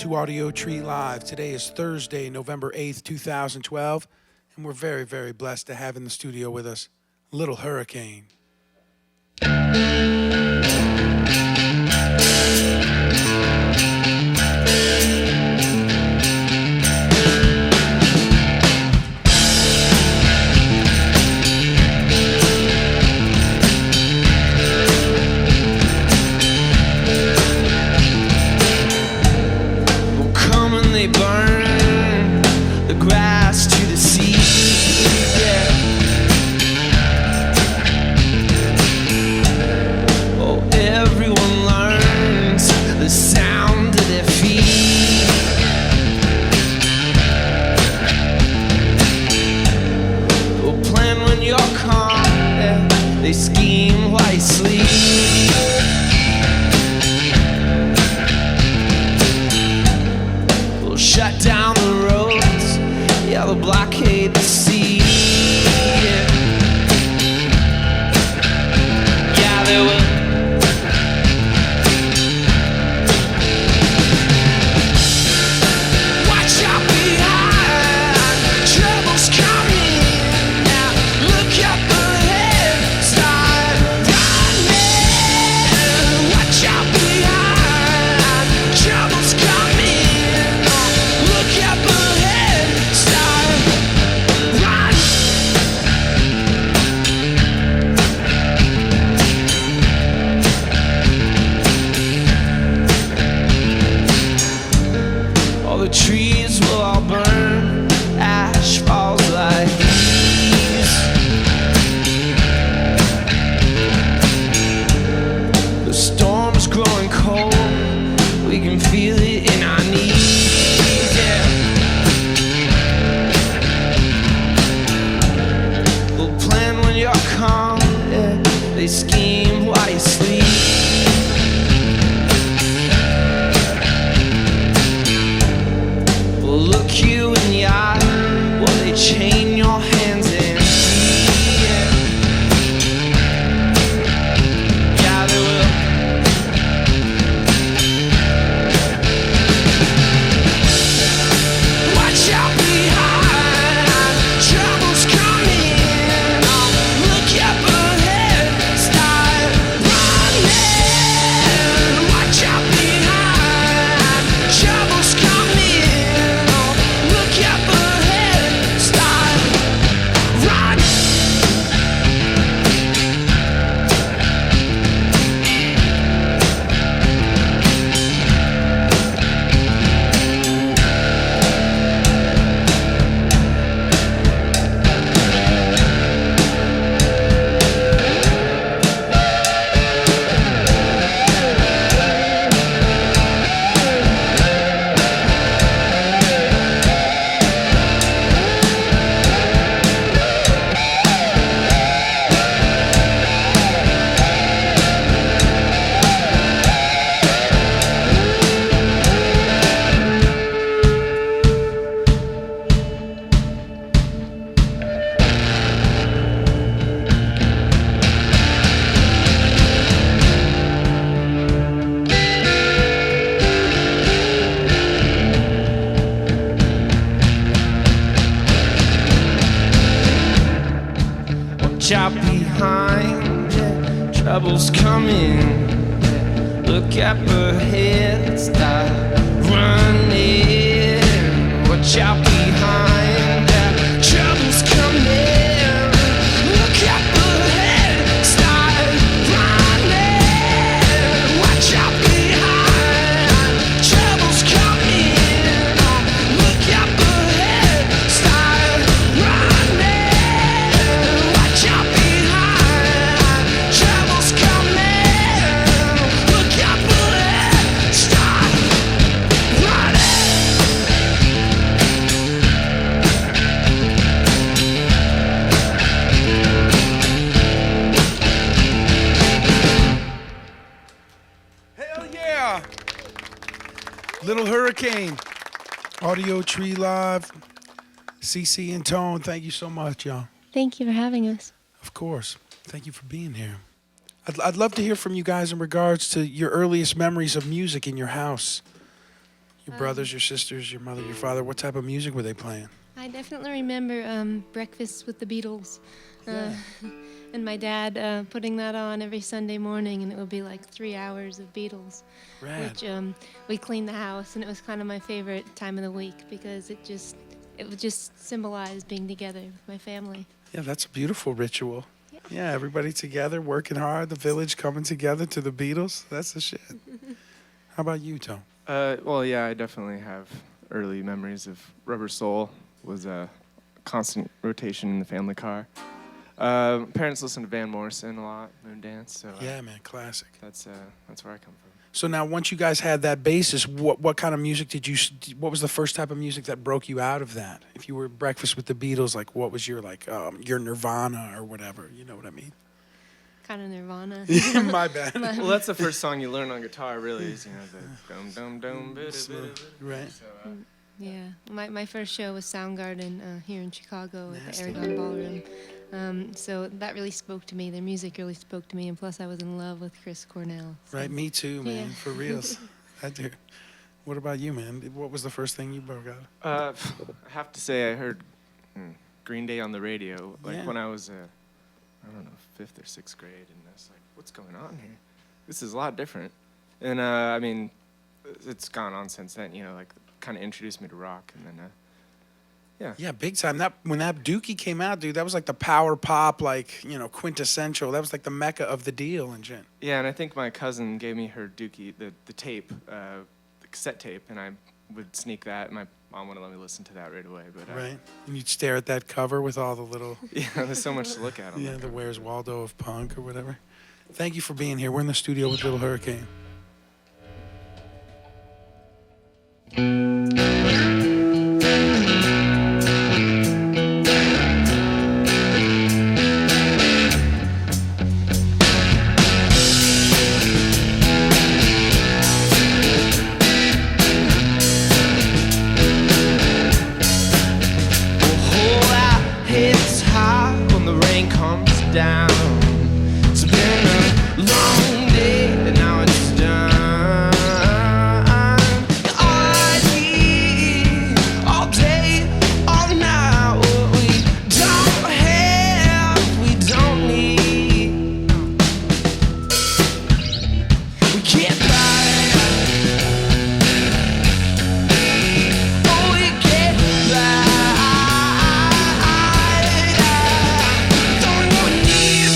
to Audiotree Live. Today is Thursday, November 8th, 2012, and we're very, very blessed to have in the studio with us Little Hurricane. They burn the grass to the sea, yeah. Oh, everyone learns the sound of their feet. Oh, plan when you're calm, yeah. They scheme while you sleep. Shut down the roads, yeah, they'll blockade the sea. Yeah, they will. Watch out behind, trouble's coming. Now look up ahead, start running. Watch out behind, trouble's coming. Look up ahead, start running. All the trees will all burn, ash falls like leaves. The storm's growing cold, we can feel it in our knees, yeah. We'll plan when you're calm, yeah. They scheme while you sleep. We'll look you in the eye while they chain your hands and feet, yeah. Yeah, they will. Watch out behind, trouble's coming. Look up ahead, start running. Watch out behind, trouble's coming. Look up ahead, start running. Watch out behind, yeah, trouble's coming. Look up ahead, start running. Watch out behind, yeah, trouble's coming. Look up ahead, start running. Watch out behind, trouble's coming. Look up ahead, start running. Watch out behind, trouble's coming. Look up ahead, start running. Hell yeah! Little Hurricane, Audiotree Live, CC and Tone, thank you so much, y'all. Thank you for having us. Of course. Thank you for being here. I'd love to hear from you guys in regards to your earliest memories of music in your house. Your brothers, your sisters, your mother, your father, what type of music were they playing? I definitely remember Breakfast with the Beatles. Yeah. And my dad putting that on every Sunday morning, and it would be like 3 hours of Beatles, Rad. which we cleaned the house, and it was kind of my favorite time of the week because it would just symbolize being together with my family. Yeah, that's a beautiful ritual. Yeah, everybody together, working hard, the village coming together to the Beatles. That's the shit. How about you, Tom? Well, yeah, I definitely have early memories of Rubber Soul. Was a constant rotation in the family car. Parents listened to Van Morrison a lot, Moondance. So Yeah, man, classic. that's where I come from. So now, once you guys had that basis, what kind of music what was the first type of music that broke you out of that? If you were Breakfast with the Beatles, like, what was your Nirvana or whatever? You know what I mean? Kind of Nirvana. My bad. Well, that's the first song you learn on guitar, really, is, the dum dum dum bit. Right. So, Yeah, my first show was Soundgarden here in Chicago at the Aragon Ballroom. So that really spoke to me. Their music really spoke to me, and plus I was in love with Chris Cornell. So. Right, me too, man, Yeah. for reals. I do. What about you, man? What was the first thing you broke out? I have to say I heard Green Day on the radio, Yeah. when I was, I don't know, 5th or 6th grade, and I was like, what's going on here? This is a lot different. And, I mean, it's gone on since then, kind of introduced me to rock, and then, Yeah, big time. When that Dookie came out, dude, that was like the power pop, quintessential. That was like the mecca of the deal and shit. Yeah, and I think my cousin gave me her Dookie, the tape, the cassette tape, and I would sneak that. My mom wouldn't let me listen to that right away, but Right. And you'd stare at that cover with all the little, yeah, there's so much to look at on that the cover. Where's Waldo of punk or whatever. Thank you for being here. We're in the studio with Little Hurricane. It's hot when the rain comes down. It's been a long day, and now it's done. All I need, all day, all night, what we don't have, we don't need. We can't buy. Oh, we can't buy. Don't even need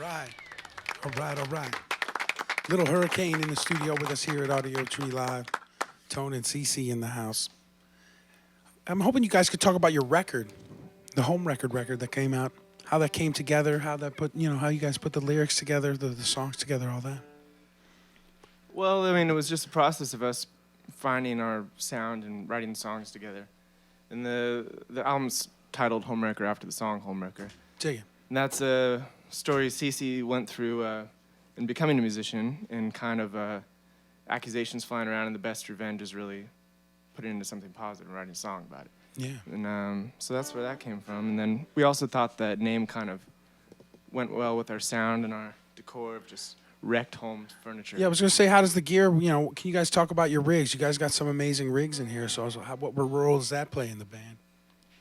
right. All right, all right. Little hurricane in the studio with us here at Audiotree Live. Tone and Cece in the house. I'm hoping you guys could talk about your record, the home record that came out, how that came together, how that put, how you guys put the lyrics together, the songs together, all that. Well, I mean, it was just a process of us finding our sound and writing songs together. And the album's titled Homewrecker after the song Homewrecker. Dig it. And that's a story Cece went through in becoming a musician, and kind of accusations flying around, and the best revenge is really putting it into something positive and writing a song about it. Yeah. And so that's where that came from. And then we also thought that name kind of went well with our sound and our decor of just wrecked home furniture. Yeah, I was going to say, how does the gear, can you guys talk about your rigs? You guys got some amazing rigs in here, so what role does that play in the band?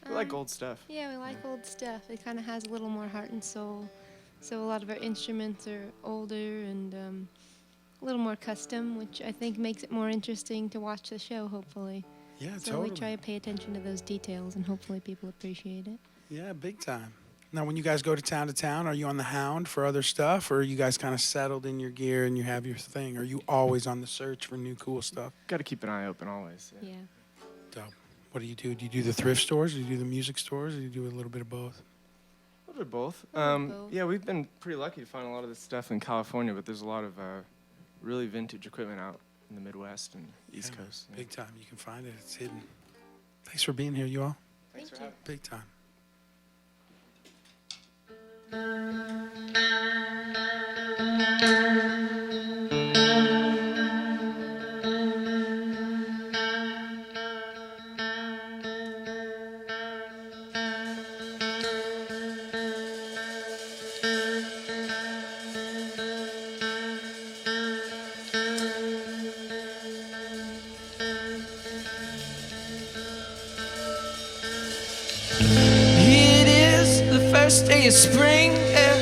We like old stuff. Yeah, we like old stuff. It kind of has a little more heart and soul. So a lot of our instruments are older and a little more custom, which I think makes it more interesting to watch the show, hopefully. Yeah, So totally. we try to pay attention to those details, and hopefully people appreciate it. Yeah, big time. Now, when you guys go to town, are you on the hound for other stuff, or are you guys kind of settled in your gear and you have your thing? Are you always on the search for new cool stuff? Got to keep an eye open always. Yeah. Dope. What do you do? Do you do the thrift stores? Do you do the music stores? Or do you do a little bit of both? A little bit of both. A little bit of both. Yeah, we've been pretty lucky to find a lot of this stuff in California, but there's a lot of really vintage equipment out in the Midwest and East Yeah, Coast. Yeah. Big time. You can find it. It's hidden. Thanks for being here, you all. Thanks for Thank you. having me. Big time. It is the first day of spring, and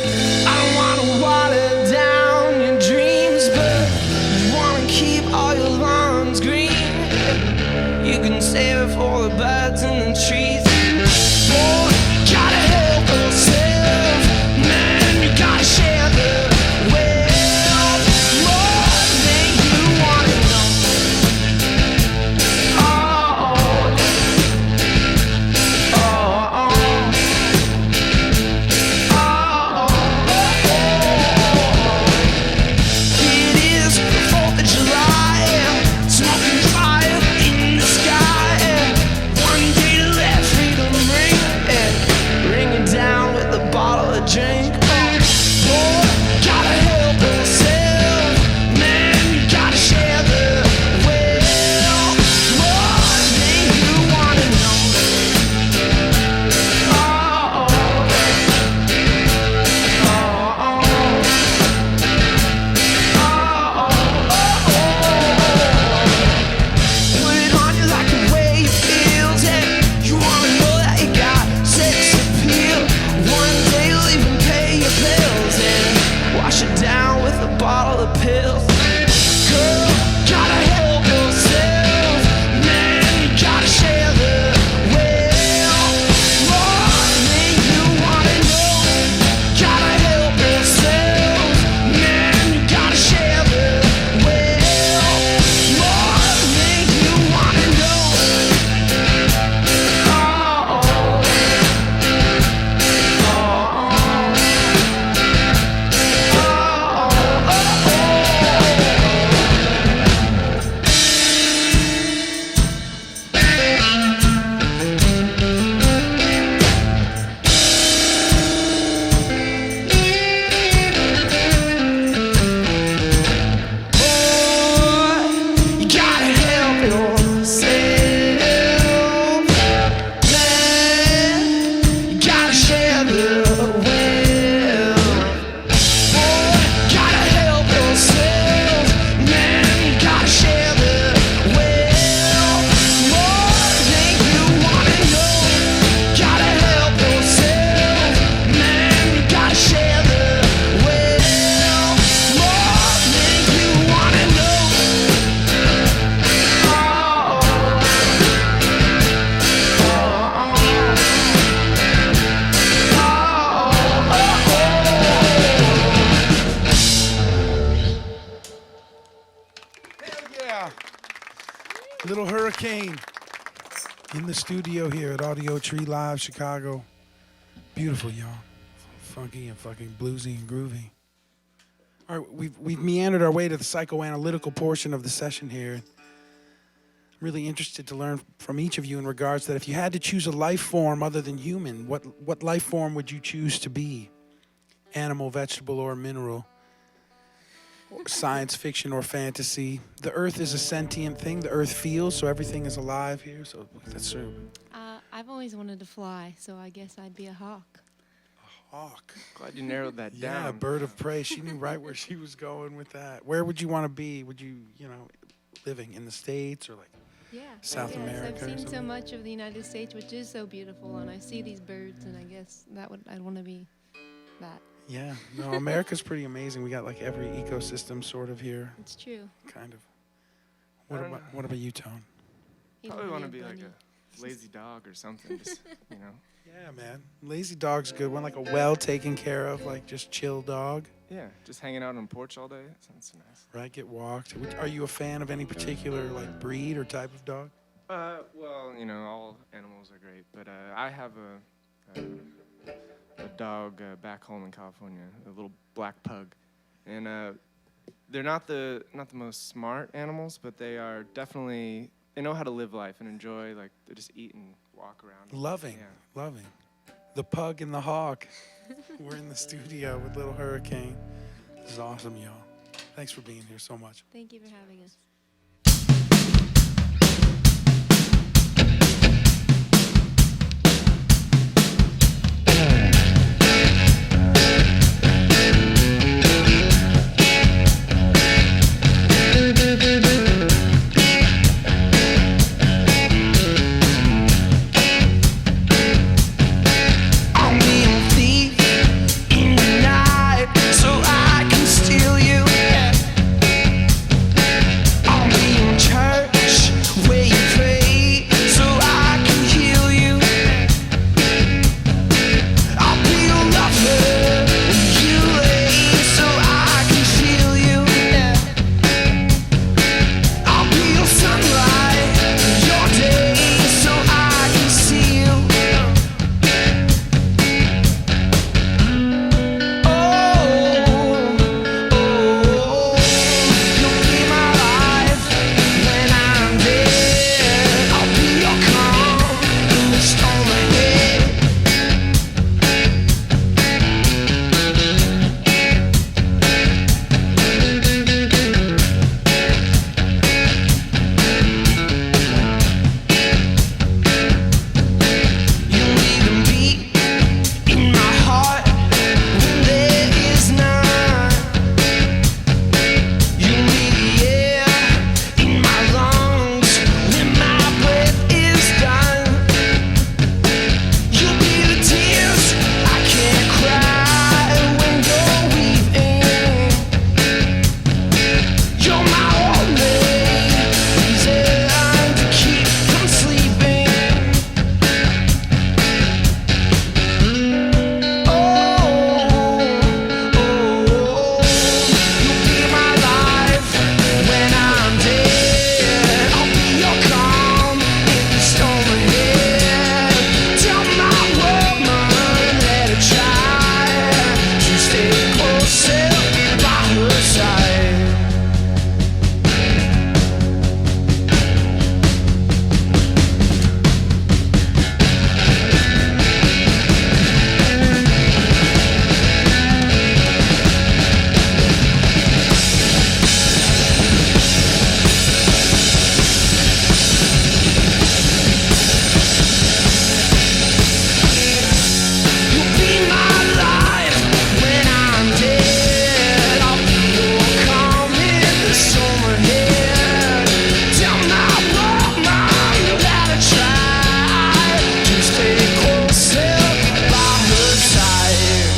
I don't wanna water down your dreams, but you wanna keep all your lawns green. You can save it for the birds and the trees. Boy, gotta help yourself, man, you gotta share the wealth more than you wanna know. Oh, oh, oh. Hurricane in the studio here at Audiotree Live, Chicago. Beautiful, y'all. Funky and fucking bluesy and groovy. All right, we've meandered our way to the psychoanalytical portion of the session here. I'm really interested to learn from each of you in regards that if you had to choose a life form other than human, what life form would you choose to be? Animal, vegetable, or mineral? Or science fiction or fantasy? The earth is a sentient thing. The earth feels, so everything is alive here. So that's true. I've always wanted to fly, so I guess I'd be a hawk. Hawk. Glad you narrowed that Yeah, down. bird of prey. She knew right where she was going with that. Where would you want to be? Would you, living in the States or like Yeah. South yes, America I've or seen so something? much of the United States, which is so beautiful, and I see these birds, and I guess I'd want to be that. Yeah. No, America's pretty amazing. We got like every ecosystem sort of here, It's true. kind of. I don't know. What about you, Tone? You Probably don't want to need be like bunny. a lazy dog or something. Just, Yeah, man. Lazy dog's a good one, like a well taken care of, like just chill dog, Yeah, just hanging out on the porch all day. Sounds nice. right? Get walked. Are you a fan of any particular like breed or type of dog? Well, all animals are great, but I have a dog back home in California, a little black pug, and they're not the most smart animals, but they are definitely they know how to live life and enjoy. Like they just eat and walk around. Loving, Yeah. loving. The pug and the hawk. We're in the studio with Little Hurricane. This is awesome, y'all. Thanks for being here so much. Thank you for having us. I'm being a thief in the night, so I can steal you. I'm being church where you pray, so I can heal you. I'll be your lover when you lay, so I can feel you. I'll be your sunlight in your day, so I can see you. You'll be my life when I'm dead. I'll be your calm in the storm ahead. You'll even beat in my heart when there is none. You'll be the air in my lungs when my breath is done. You'll be the tears I can't cry when you're weeping. You're my only reason to keep from sleeping. You'll be my life when I'm dead. I'll be your calm in the storm ahead. Tell my woman let her try to stay closer by her side. You'll be my life when I'm dead. I'll be your calm in the summer ahead. Tell my woman that I try to stay closer by her side.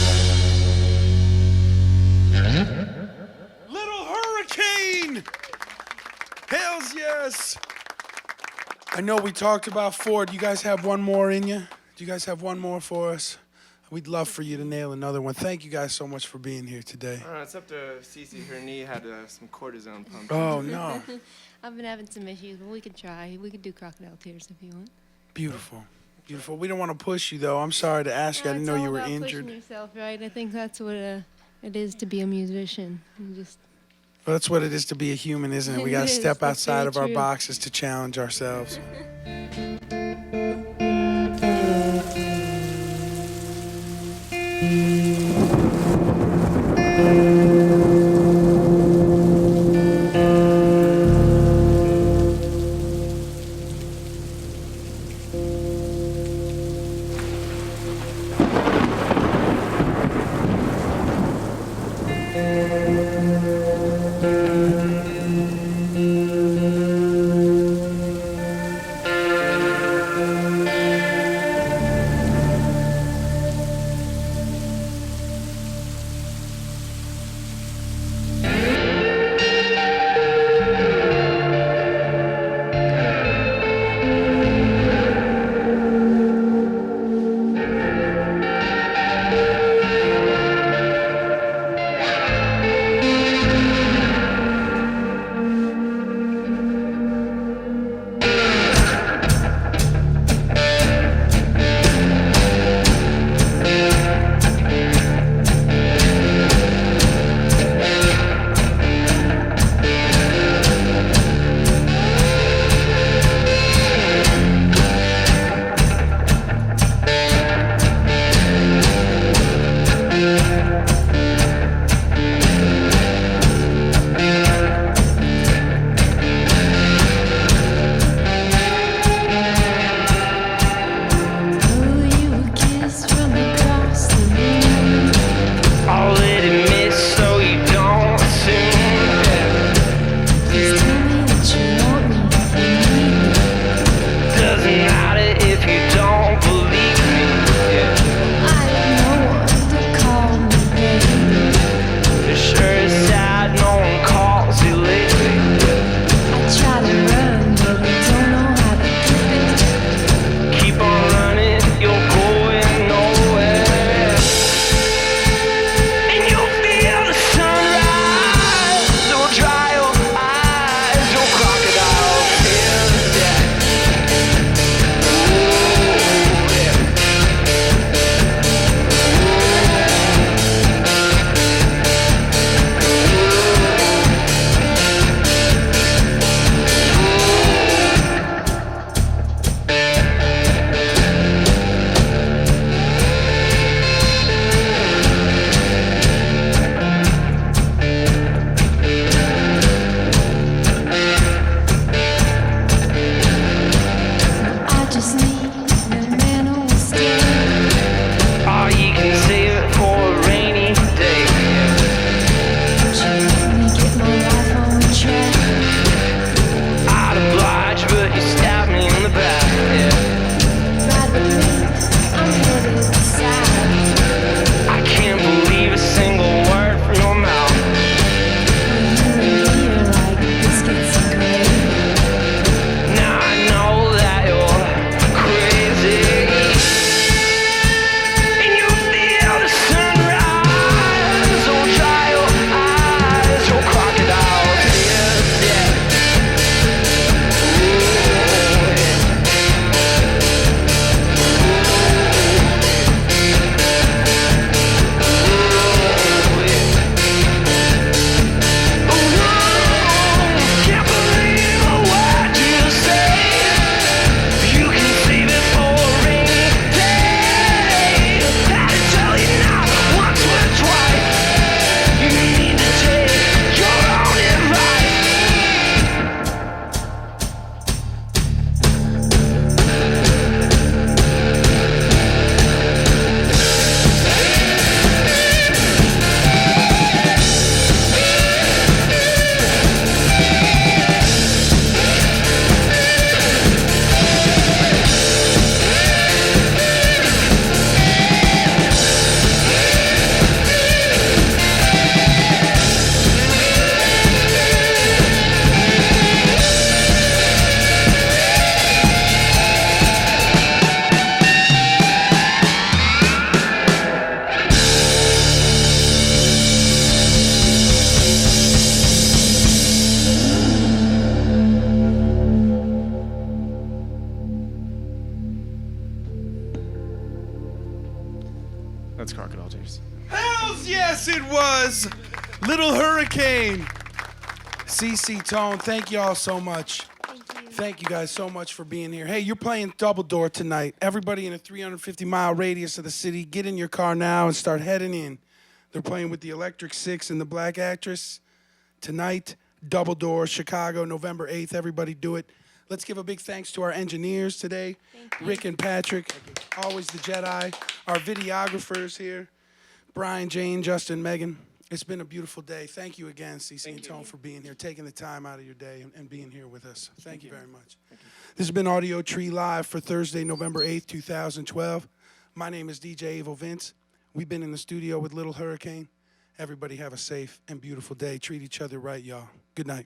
Little Hurricane! Hells yes! I know we talked about four. Do you guys have one more in you? Do you guys have one more for us? We'd love for you to nail another one. Thank you guys so much for being here today. I don't know, it's up to Cece. Her knee had some cortisone pumped. Oh, no. I've been having some issues, but we could try. We could do Crocodile Tears if you want. Beautiful. Beautiful. We don't want to push you, though. I'm sorry to ask you. I didn't know you were It's all about injured. pushing yourself, right? I think that's what it is to be a musician. You just Well, that's what it is to be a human, isn't it? We It got to is. step That's outside very of our true. boxes to challenge ourselves. Rocket Altars. Hells yes, it was Little Hurricane. CC Tone, thank you all so much. Thank you. Thank you guys so much for being here. Hey, you're playing Double Door tonight. Everybody in a 350-mile radius of the city, get in your car now and start heading in. They're playing with the Electric Six and the Black Actress tonight. Double Door, Chicago, November 8th. Everybody do it. Let's give a big thanks to our engineers today, Thank you. Rick and Patrick, always the Jedi. Our videographers here, Brian, Jane, Justin, Megan. It's been a beautiful day. Thank you again, CC and Tone, for being here, taking the time out of your day and being here with us. Thank you very much. This has been Audiotree Live for Thursday, November 8th, 2012. My name is DJ Evil Vince. We've been in the studio with Little Hurricane. Everybody have a safe and beautiful day. Treat each other right, y'all. Good night.